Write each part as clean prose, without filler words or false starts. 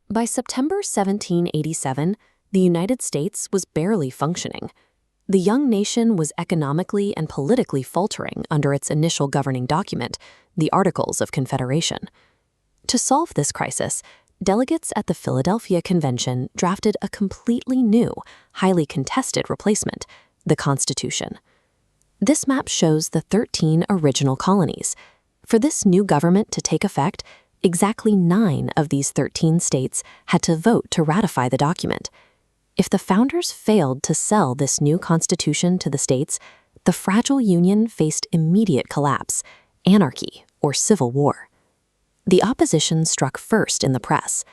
By September 1787, the United States was barely functioning. The young nation was economically and politically faltering under its initial governing document, the Articles of Confederation. To solve this crisis, delegates at the Philadelphia Convention drafted a completely new, highly contested replacement, the Constitution. This map shows the 13 original colonies. For this new government to take effect, exactly 9 of these 13 states had to vote to ratify the document. If the founders failed to sell this new constitution to the states, the fragile union faced immediate collapse, anarchy, or civil war. The opposition struck first in the press.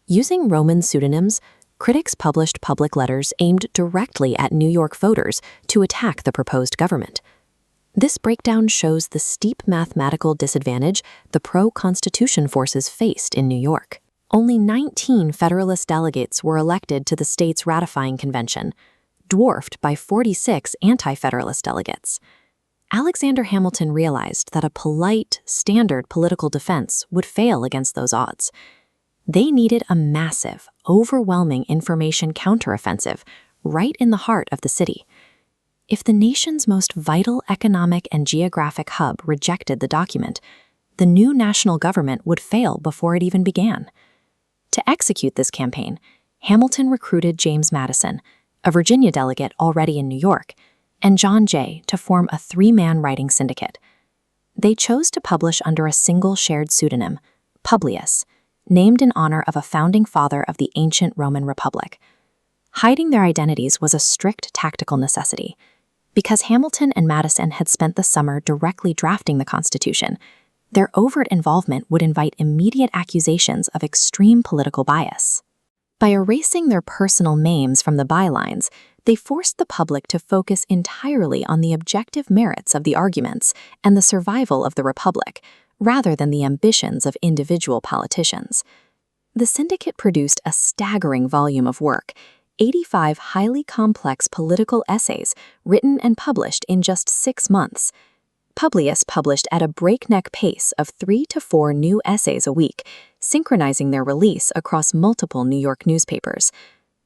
Using Roman pseudonyms, critics published public letters aimed directly at New York voters to attack the proposed government. This breakdown shows the steep mathematical disadvantage the pro-Constitution forces faced in New York. Only 19 Federalist delegates were elected to the state's ratifying convention, dwarfed by 46 anti-Federalist delegates. Alexander Hamilton realized that a polite, standard political defense would fail against those odds. They needed a massive, overwhelming information counteroffensive right in the heart of the city. If the nation's most vital economic and geographic hub rejected the document, the new national government would fail before it even began. To execute this campaign, Hamilton recruited James Madison, a Virginia delegate already in New York, and John Jay to form a 3-man writing syndicate. They chose to publish under a single shared pseudonym, Publius, named in honor of a founding father of the ancient Roman Republic. Hiding their identities was a strict tactical necessity. Because Hamilton and Madison had spent the summer directly drafting the Constitution, their overt involvement would invite immediate accusations of extreme political bias. By erasing their personal names from the bylines, they forced the public to focus entirely on the objective merits of the arguments and the survival of the Republic, rather than the ambitions of individual politicians. The syndicate produced a staggering volume of work, 85 highly complex political essays written and published in just 6 months. Publius published at a breakneck pace of 3 to 4 new essays a week, synchronizing their release across multiple New York newspapers.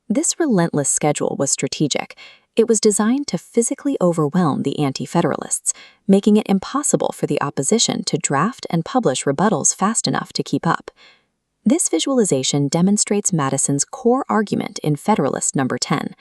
This relentless schedule was strategic. It was designed to physically overwhelm the anti-federalists, making it impossible for the opposition to draft and publish rebuttals fast enough to keep up. This visualization demonstrates Madison's core argument in Federalist Number 10.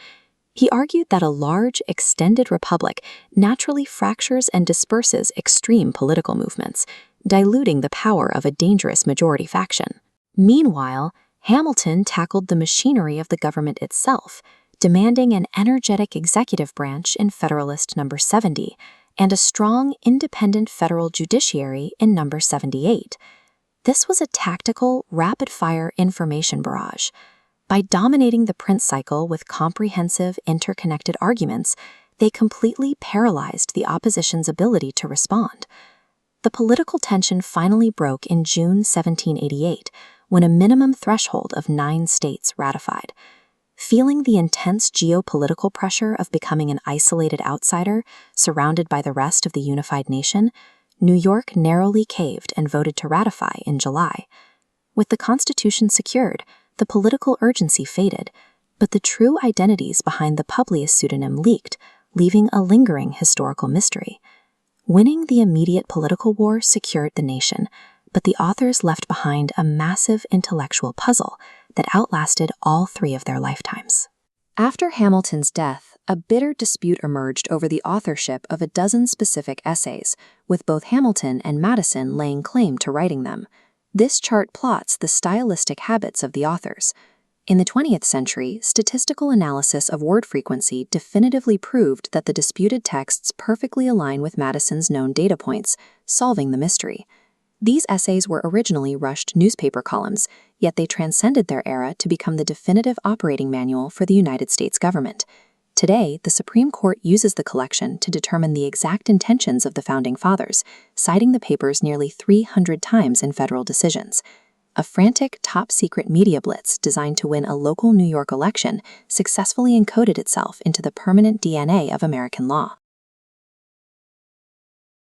He argued that a large, extended republic naturally fractures and disperses extreme political movements, diluting the power of a dangerous majority faction. Meanwhile, Hamilton tackled the machinery of the government itself, demanding an energetic executive branch in Federalist Number 70 and a strong, independent federal judiciary in Number 78. This was a tactical, rapid-fire information barrage. By dominating the print cycle with comprehensive, interconnected arguments, they completely paralyzed the opposition's ability to respond. The political tension finally broke in June 1788, when a minimum threshold of 9 states ratified. Feeling the intense geopolitical pressure of becoming an isolated outsider, surrounded by the rest of the unified nation, New York narrowly caved and voted to ratify in July. With the Constitution secured, the political urgency faded, but the true identities behind the Publius pseudonym leaked, leaving a lingering historical mystery. Winning the immediate political war secured the nation, but the authors left behind a massive intellectual puzzle that outlasted all 3 of their lifetimes. After Hamilton's death, a bitter dispute emerged over the authorship of a dozen specific essays, with both Hamilton and Madison laying claim to writing them. This chart plots the stylistic habits of the authors. In the 20th century, statistical analysis of word frequency definitively proved that the disputed texts perfectly align with Madison's known data points, solving the mystery. These essays were originally rushed newspaper columns, yet they transcended their era to become the definitive operating manual for the United States government. Today, the Supreme Court uses the collection to determine the exact intentions of the Founding Fathers, citing the papers nearly 300 times in federal decisions. A frantic, top-secret media blitz designed to win a local New York election successfully encoded itself into the permanent DNA of American law.